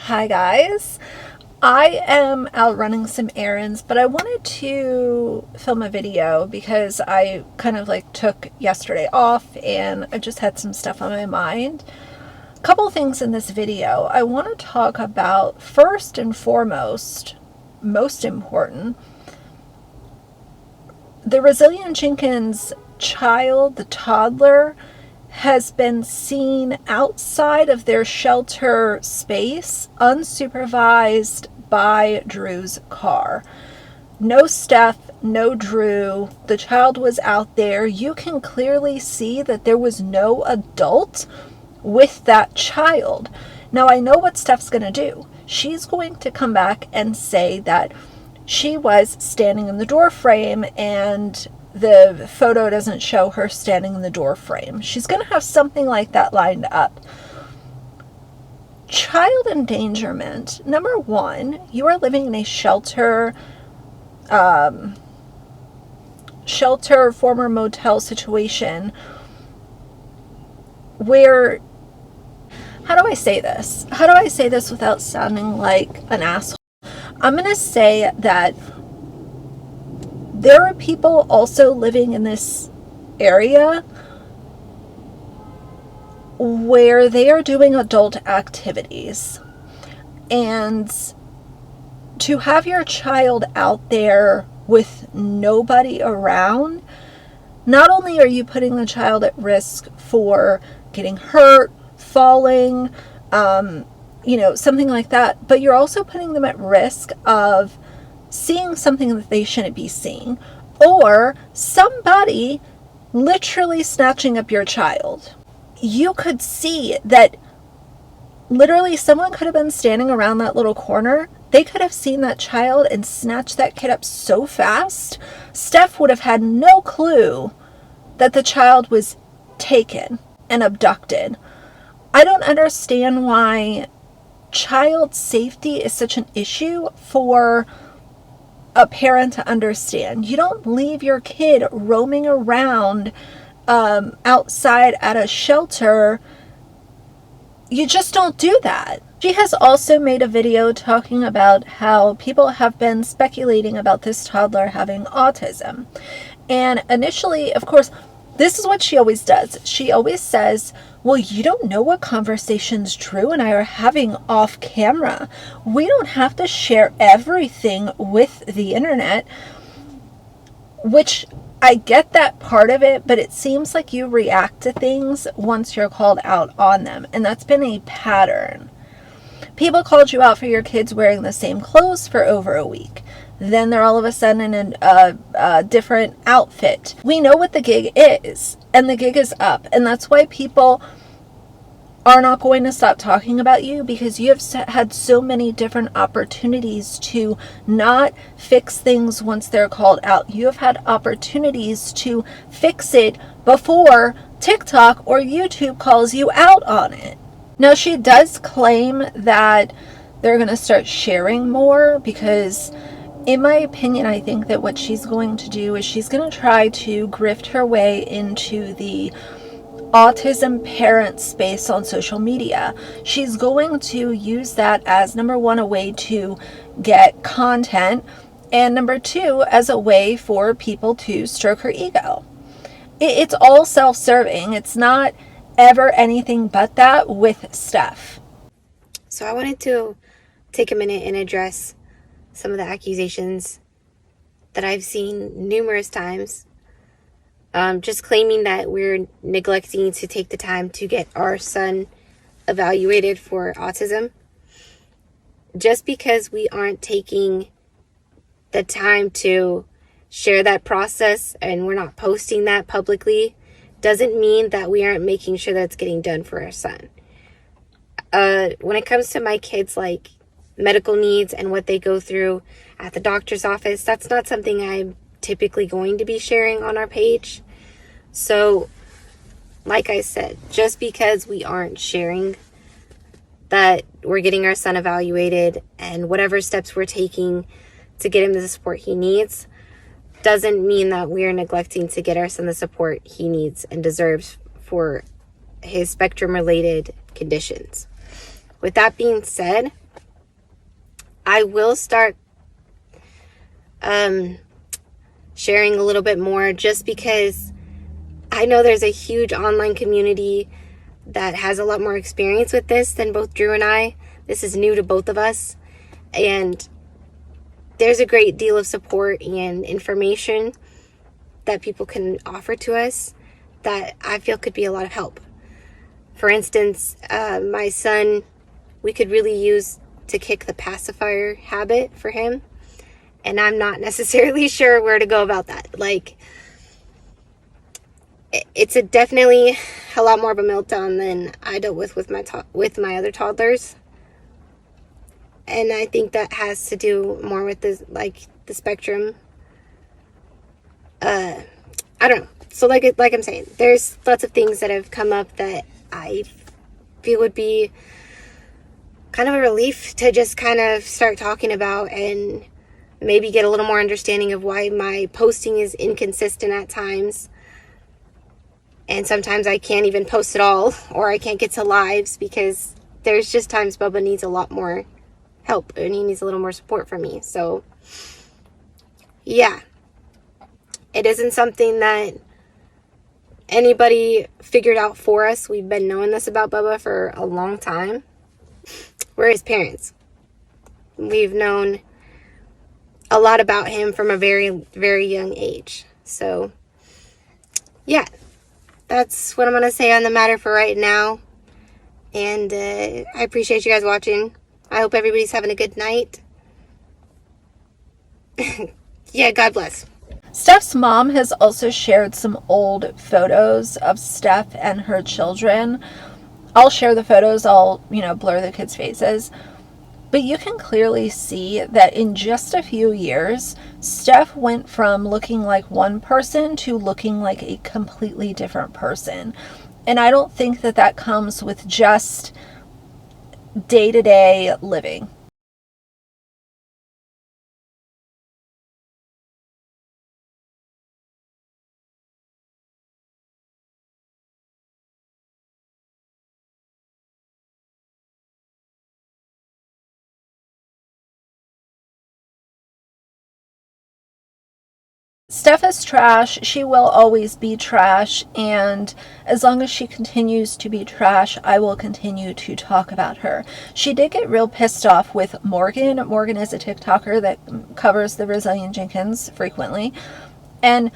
Hi guys, I am out running some errands, but I wanted to film a video because I kind of took yesterday off and I just had some stuff on my mind. A couple things in this video. I want to talk about, first and foremost, most important, the resilient Jenkins child, the toddler, has been seen outside of their shelter space, unsupervised, by Drew's car. No Steph, no Drew. The child was out there. You can clearly see that there was no adult with that child. Now, I know what Steph's going to do. She's going to come back and say that she was standing in the door frame and the photo doesn't show her standing in the door frame. She's going to have something like that lined up. Child endangerment. Number one, you are living in a shelter, former motel situation where, how do I say this? How do I say this without sounding like an asshole? I'm going to say that there are people also living in this area where they are doing adult activities. And to have your child out there with nobody around, not only are you putting the child at risk for getting hurt, falling, something like that, but you're also putting them at risk of seeing something that they shouldn't be seeing, or somebody literally snatching up your child. You could see that literally someone could have been standing around that little corner. They could have seen that child and snatched that kid up so fast. Steph would have had no clue that the child was taken and abducted. I don't understand why child safety is such an issue for a parent to understand. You don't leave your kid roaming around outside at a shelter. You just don't do that. She has also made a video talking about how people have been speculating about this toddler having autism. And initially, of course, this is what she always does. She always says, well, you don't know what conversations Drew and I are having off camera. We don't have to share everything with the internet, which I get that part of it, but it seems like you react to things once you're called out on them. And that's been a pattern. People called you out for your kids wearing the same clothes for over a week. Then they're all of a sudden in a different outfit. We know what the gig is, and the gig is up. And that's why people are not going to stop talking about you, because you have had so many different opportunities to not fix things once they're called out. You have had opportunities to fix it before TikTok or YouTube calls you out on it. Now, she does claim that they're going to start sharing more because, in my opinion, I think that what she's going to do is she's going to try to grift her way into the autism parent space on social media. She's going to use that as, number one, a way to get content, and number two, as a way for people to stroke her ego. It's all self-serving. It's not ever anything but that with Steph. So I wanted to take a minute and address some of the accusations that I've seen numerous times. Just claiming that we're neglecting to take the time to get our son evaluated for autism. Just because we aren't taking the time to share that process and we're not posting that publicly doesn't mean that we aren't making sure that's getting done for our son. When it comes to my kids, like medical needs and what they go through at the doctor's office, that's not something I'm typically going to be sharing on our page. So, like I said, just because we aren't sharing that we're getting our son evaluated and whatever steps we're taking to get him the support he needs doesn't mean that we are neglecting to get our son the support he needs and deserves for his spectrum-related conditions. With that being said, I will start sharing a little bit more, just because I know there's a huge online community that has a lot more experience with this than both Drew and I. This is new to both of us, and there's a great deal of support and information that people can offer to us that I feel could be a lot of help. For instance, my son, we could really use to kick the pacifier habit for him, and I'm not necessarily sure where to go about that. Like, it's definitely a lot more of a meltdown than I dealt with my other toddlers, and I think that has to do more with the spectrum. I don't know. So like I'm saying, there's lots of things that have come up that I feel would be kind of a relief to just kind of start talking about, and maybe get a little more understanding of why my posting is inconsistent at times. And sometimes I can't even post at all, or I can't get to lives, because there's just times Bubba needs a lot more help and he needs a little more support from me. So yeah, it isn't something that anybody figured out for us. We've been knowing this about Bubba for a long time. We're his parents. We've known a lot about him from a very, very young age. So yeah, that's what I'm going to say on the matter for right now. And I appreciate you guys watching. I hope everybody's having a good night. Yeah, God bless. Steph's mom has also shared some old photos of Steph and her children. I'll share the photos. I'll, blur the kids' faces. But you can clearly see that in just a few years, Steph went from looking like one person to looking like a completely different person. And I don't think that that comes with just day-to-day living. Steph is trash. She will always be trash, and as long as she continues to be trash, I will continue to talk about her. She did get real pissed off with Morgan. Morgan is a TikToker that covers the Brazilian Jenkins frequently, and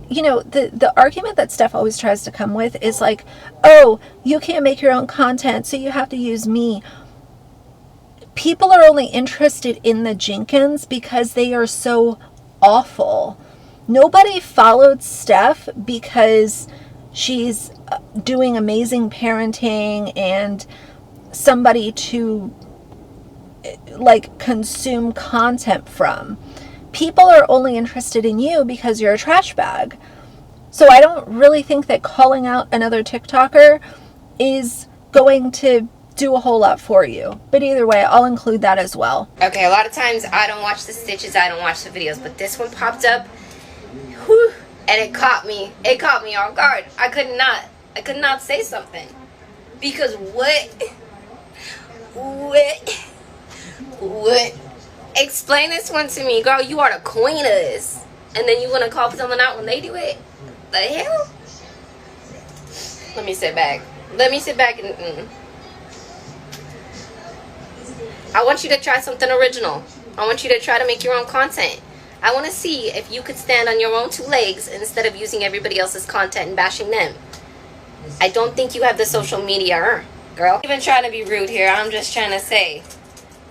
the argument that Steph always tries to come with is like, oh, you can't make your own content, so you have to use me. People are only interested in the Jenkins because they are so awful. Nobody followed Steph because she's doing amazing parenting and somebody to consume content from. People are only interested in you because you're a trash bag. So I don't really think that calling out another TikToker is going to do a whole lot for you. But either way, I'll include that as well. Okay, a lot of times I don't watch the stitches, I don't watch the videos, but this one popped up, whew, and it caught me off guard. I could not say something, because what, explain this one to me, girl. You are the queen of this, and then you want to call someone out when they do it? The hell? Let me sit back and I want you to try something original. I want you to try to make your own content. I want to see if you could stand on your own two legs instead of using everybody else's content and bashing them. I don't think you have the social media, girl. I'm even trying to be rude here. I'm just trying to say,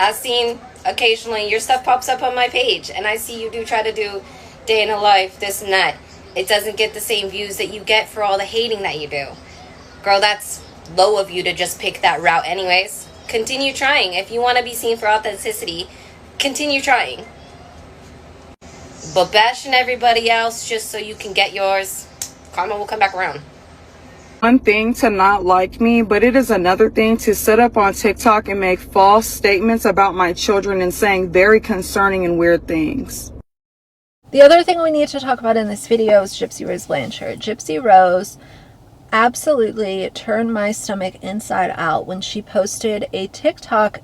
I've seen occasionally your stuff pops up on my page, and I see you do try to do day in a life, this and that. It doesn't get the same views that you get for all the hating that you do. Girl, that's low of you to just pick that route anyways. Continue trying. If you want to be seen for authenticity, continue trying. But bashing everybody else just so you can get yours, karma will come back around. One thing to not like me, but it is another thing to sit up on TikTok and make false statements about my children and saying very concerning and weird things. The other thing we need to talk about in this video is Gypsy Rose Blanchard. Gypsy Rose absolutely turned my stomach inside out when she posted a TikTok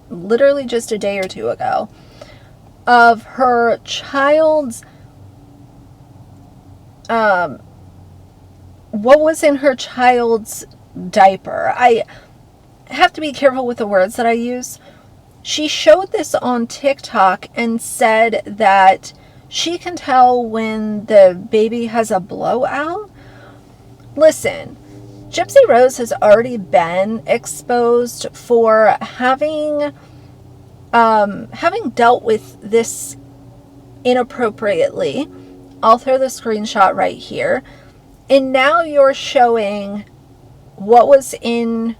literally just a day or two ago, of her child's, what was in her child's diaper. I have to be careful with the words that I use. She showed this on TikTok and said that she can tell when the baby has a blowout. Listen, Gypsy Rose has already been exposed for having dealt with this inappropriately. I'll throw the screenshot right here. And now you're showing what was in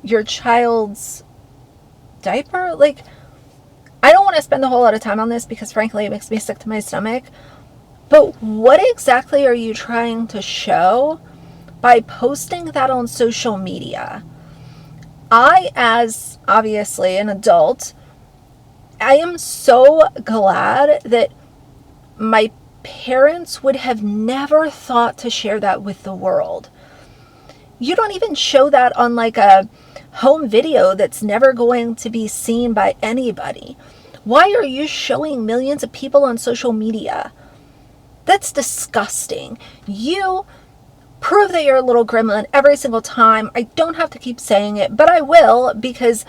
your child's diaper? Like, I don't want to spend a whole lot of time on this because frankly it makes me sick to my stomach. But what exactly are you trying to show by posting that on social media? I, as obviously an adult, I am so glad that my parents would have never thought to share that with the world. You don't even show that on like a home video that's never going to be seen by anybody. Why are you showing millions of people on social media? That's disgusting. You prove that you're a little gremlin every single time. I don't have to keep saying it, but I will, because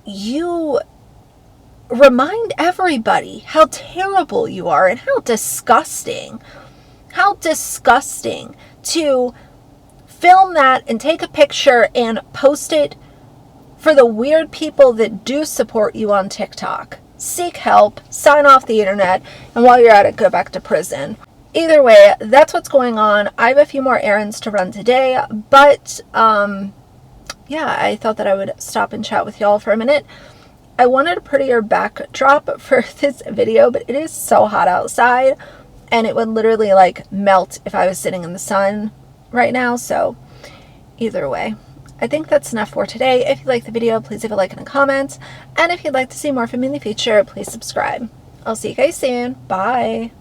you remind everybody how terrible you are and how disgusting to film that and take a picture and post it for the weird people that do support you on TikTok. Seek help, sign off the internet, and while you're at it, go back to prison. Either way, that's what's going on. I have a few more errands to run today, but yeah, I thought that I would stop and chat with y'all for a minute. I wanted a prettier backdrop for this video, but it is so hot outside, and it would literally like melt if I was sitting in the sun right now. So either way, I think that's enough for today. If you like the video, please leave a like and a comment. And if you'd like to see more from me in the future, please subscribe. I'll see you guys soon. Bye.